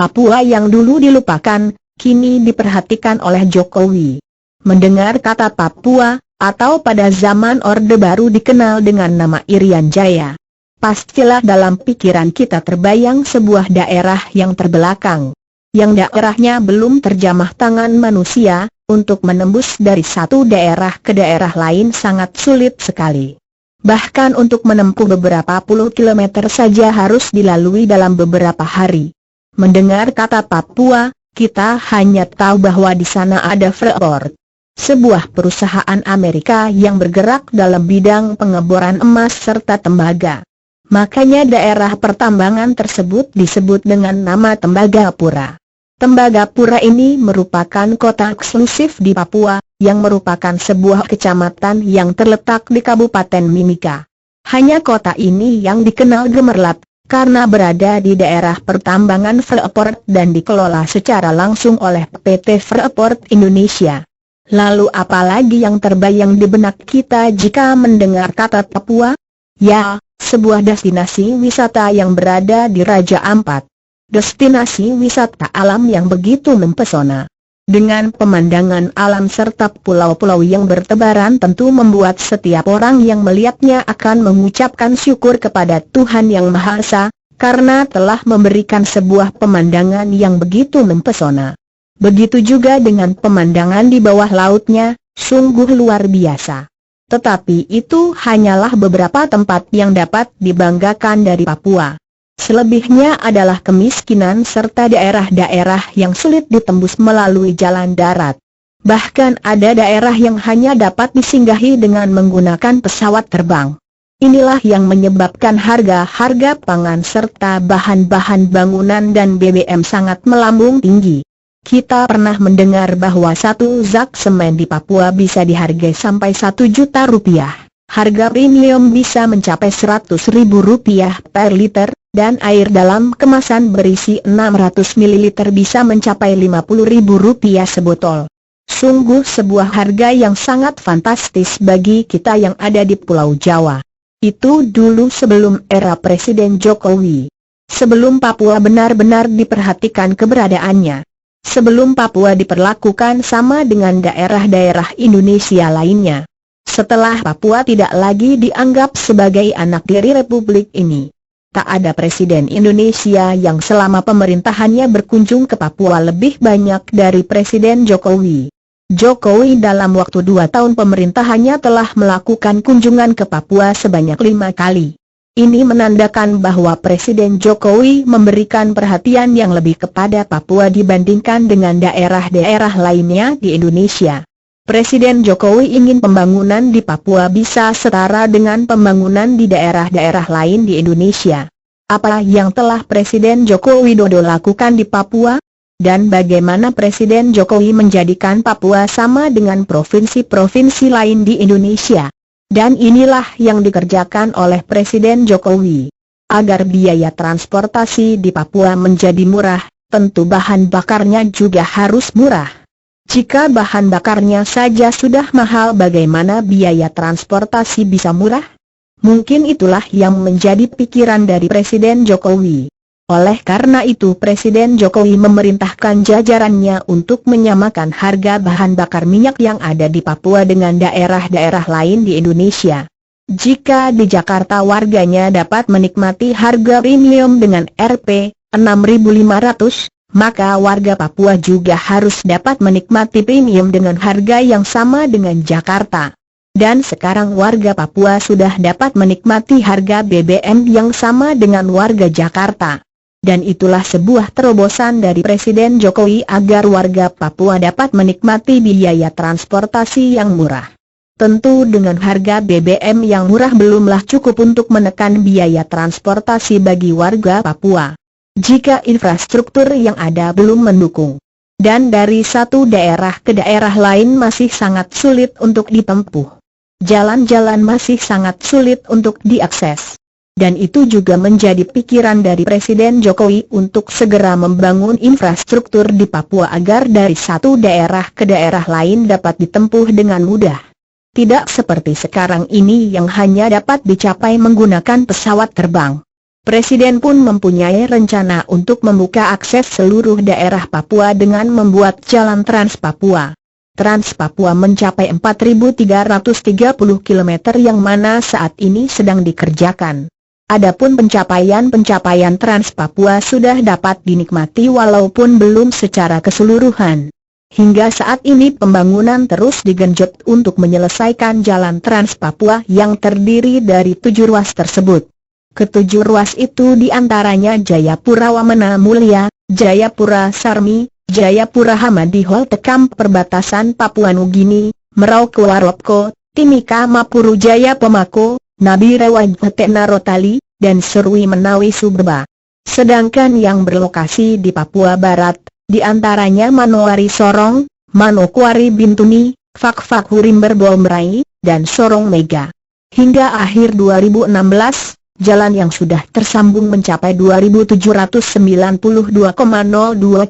Papua yang dulu dilupakan, kini diperhatikan oleh Jokowi. Mendengar kata Papua, atau pada zaman Orde Baru dikenal dengan nama Irian Jaya, pastilah dalam pikiran kita terbayang sebuah daerah yang terbelakang, yang daerahnya belum terjamah tangan manusia. Untuk menembus dari satu daerah ke daerah lain sangat sulit sekali. Bahkan untuk menempuh beberapa puluh kilometer saja harus dilalui dalam beberapa hari. Mendengar kata Papua, kita hanya tahu bahwa di sana ada Freeport, sebuah perusahaan Amerika yang bergerak dalam bidang pengeboran emas serta tembaga. Makanya daerah pertambangan tersebut disebut dengan nama Tembagapura. Tembagapura ini merupakan kota eksklusif di Papua, yang merupakan sebuah kecamatan yang terletak di Kabupaten Mimika. Hanya kota ini yang dikenal gemerlap, karena berada di daerah pertambangan Freeport dan dikelola secara langsung oleh PT Freeport Indonesia. Lalu apalagi yang terbayang di benak kita jika mendengar kata Papua? Ya, sebuah destinasi wisata yang berada di Raja Ampat. Destinasi wisata alam yang begitu mempesona. Dengan pemandangan alam serta pulau-pulau yang bertebaran tentu membuat setiap orang yang melihatnya akan mengucapkan syukur kepada Tuhan Yang Maha Esa, karena telah memberikan sebuah pemandangan yang begitu mempesona. Begitu juga dengan pemandangan di bawah lautnya, sungguh luar biasa. Tetapi itu hanyalah beberapa tempat yang dapat dibanggakan dari Papua. Selebihnya adalah kemiskinan serta daerah-daerah yang sulit ditembus melalui jalan darat. Bahkan ada daerah yang hanya dapat disinggahi dengan menggunakan pesawat terbang. Inilah yang menyebabkan harga-harga pangan serta bahan-bahan bangunan dan BBM sangat melambung tinggi. Kita pernah mendengar bahwa satu zak semen di Papua bisa dihargai sampai 1 juta rupiah. Harga premium bisa mencapai 100.000 rupiah per liter. Dan air dalam kemasan berisi 600 ml bisa mencapai 50.000 rupiah sebotol. Sungguh sebuah harga yang sangat fantastis bagi kita yang ada di Pulau Jawa. Itu dulu sebelum era Presiden Jokowi. Sebelum Papua benar-benar diperhatikan keberadaannya. Sebelum Papua diperlakukan sama dengan daerah-daerah Indonesia lainnya. Setelah Papua tidak lagi dianggap sebagai anak dari Republik ini. Tak ada Presiden Indonesia yang selama pemerintahannya berkunjung ke Papua lebih banyak dari Presiden Jokowi. Jokowi dalam waktu 2 tahun pemerintahannya telah melakukan kunjungan ke Papua sebanyak 5 kali. Ini menandakan bahwa Presiden Jokowi memberikan perhatian yang lebih kepada Papua dibandingkan dengan daerah-daerah lainnya di Indonesia. Presiden Jokowi ingin pembangunan di Papua bisa setara dengan pembangunan di daerah-daerah lain di Indonesia. Apa yang telah Presiden Joko Widodo lakukan di Papua? Dan bagaimana Presiden Jokowi menjadikan Papua sama dengan provinsi-provinsi lain di Indonesia? Dan inilah yang dikerjakan oleh Presiden Jokowi. Agar biaya transportasi di Papua menjadi murah, tentu bahan bakarnya juga harus murah. Jika bahan bakarnya saja sudah mahal, bagaimana biaya transportasi bisa murah? Mungkin itulah yang menjadi pikiran dari Presiden Jokowi. Oleh karena itu Presiden Jokowi memerintahkan jajarannya untuk menyamakan harga bahan bakar minyak yang ada di Papua dengan daerah-daerah lain di Indonesia. Jika di Jakarta warganya dapat menikmati harga premium dengan Rp. 6.500, maka warga Papua juga harus dapat menikmati premium dengan harga yang sama dengan Jakarta. Dan sekarang warga Papua sudah dapat menikmati harga BBM yang sama dengan warga Jakarta. Dan itulah sebuah terobosan dari Presiden Jokowi agar warga Papua dapat menikmati biaya transportasi yang murah. Tentu dengan harga BBM yang murah belumlah cukup untuk menekan biaya transportasi bagi warga Papua. Jika infrastruktur yang ada belum mendukung, dan dari satu daerah ke daerah lain masih sangat sulit untuk ditempuh, jalan-jalan masih sangat sulit untuk diakses. Dan itu juga menjadi pikiran dari Presiden Jokowi untuk segera membangun infrastruktur di Papua agar dari satu daerah ke daerah lain dapat ditempuh dengan mudah. Tidak seperti sekarang ini yang hanya dapat dicapai menggunakan pesawat terbang. Presiden pun mempunyai rencana untuk membuka akses seluruh daerah Papua dengan membuat jalan Trans Papua. Trans Papua mencapai 4.330 km yang mana saat ini sedang dikerjakan. Adapun pencapaian Trans Papua sudah dapat dinikmati walaupun belum secara keseluruhan. Hingga saat ini pembangunan terus digenjot untuk menyelesaikan jalan Trans Papua yang terdiri dari 7 ruas tersebut. Ketujuh ruas itu diantaranya Jayapura Wamena Mulia, Jayapura Sarmi, Jayapura Hamadi Holtekam perbatasan Papua Nugini, Merauke Waropko, Timika Mapuru Jaya Pemako, Nabire Wajpetena Rotali, dan Serui Menawi Suberba. Sedangkan yang berlokasi di Papua Barat, diantaranya Manowari Sorong, Manokwari Bintuni, Fakfak Hurimber Bomrai, dan Sorong Mega. Hingga akhir 2016, jalan yang sudah tersambung mencapai 2.792,02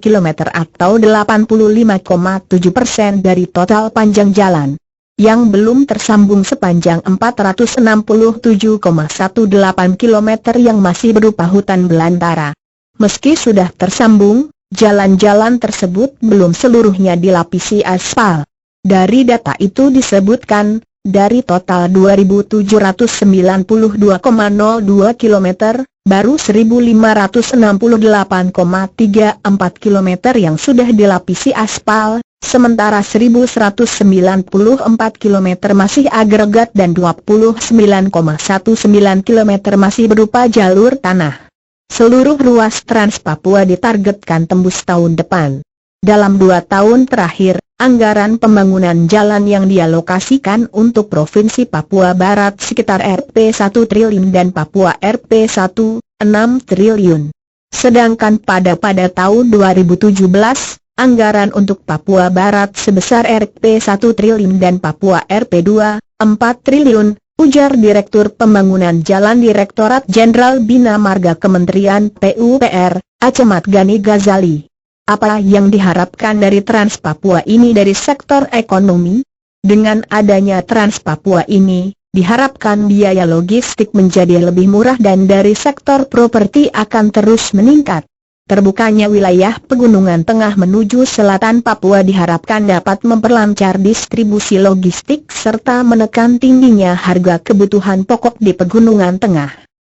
km atau 85,7% dari total panjang jalan. Yang belum tersambung sepanjang 467,18 km yang masih berupa hutan belantara. Meski sudah tersambung, jalan-jalan tersebut belum seluruhnya dilapisi aspal. Dari data itu disebutkan, dari total 2.792,02 km, baru 1.568,34 km yang sudah dilapisi aspal, sementara 1.194 km masih agregat dan 29,19 km masih berupa jalur tanah. Seluruh ruas Trans Papua ditargetkan tembus tahun depan. Dalam 2 tahun terakhir, anggaran pembangunan jalan yang dialokasikan untuk Provinsi Papua Barat sekitar Rp1 triliun dan Papua Rp1, 6 triliun. Sedangkan pada tahun 2017, anggaran untuk Papua Barat sebesar Rp1 triliun dan Papua Rp2, 4 triliun, ujar Direktur Pembangunan Jalan Direktorat Jenderal Bina Marga Kementerian PUPR, Acemat Gani Ghazali. Apa yang diharapkan dari Trans Papua ini dari sektor ekonomi? Dengan adanya Trans Papua ini, diharapkan biaya logistik menjadi lebih murah dan dari sektor properti akan terus meningkat. Terbukanya wilayah pegunungan tengah menuju selatan Papua diharapkan dapat memperlancar distribusi logistik serta menekan tingginya harga kebutuhan pokok di pegunungan tengah.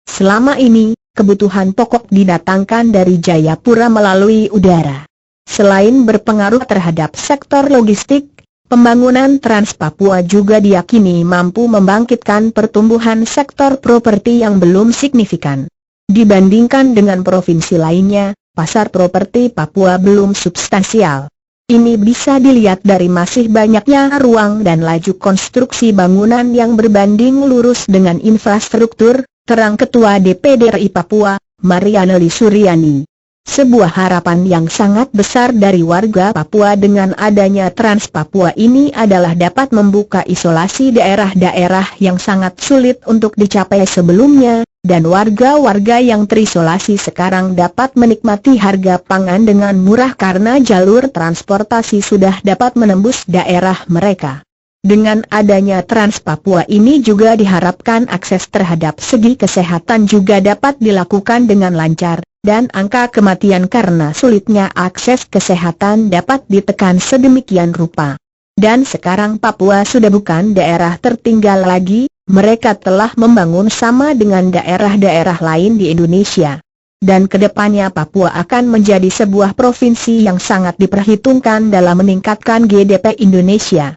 Selama ini, kebutuhan pokok didatangkan dari Jayapura melalui udara. Selain berpengaruh terhadap sektor logistik, pembangunan Trans Papua juga diyakini mampu membangkitkan pertumbuhan sektor properti yang belum signifikan. Dibandingkan dengan provinsi lainnya, pasar properti Papua belum substansial. Ini bisa dilihat dari masih banyaknya ruang dan laju konstruksi bangunan yang berbanding lurus dengan infrastruktur, terang Ketua DPD RI Papua, Marianeli Suryani. Sebuah harapan yang sangat besar dari warga Papua dengan adanya Trans Papua ini adalah dapat membuka isolasi daerah-daerah yang sangat sulit untuk dicapai sebelumnya, dan warga-warga yang terisolasi sekarang dapat menikmati harga pangan dengan murah karena jalur transportasi sudah dapat menembus daerah mereka. Dengan adanya Trans Papua ini juga diharapkan akses terhadap segi kesehatan juga dapat dilakukan dengan lancar, dan angka kematian karena sulitnya akses kesehatan dapat ditekan sedemikian rupa. Dan sekarang Papua sudah bukan daerah tertinggal lagi, mereka telah membangun sama dengan daerah-daerah lain di Indonesia. Dan kedepannya Papua akan menjadi sebuah provinsi yang sangat diperhitungkan dalam meningkatkan GDP Indonesia.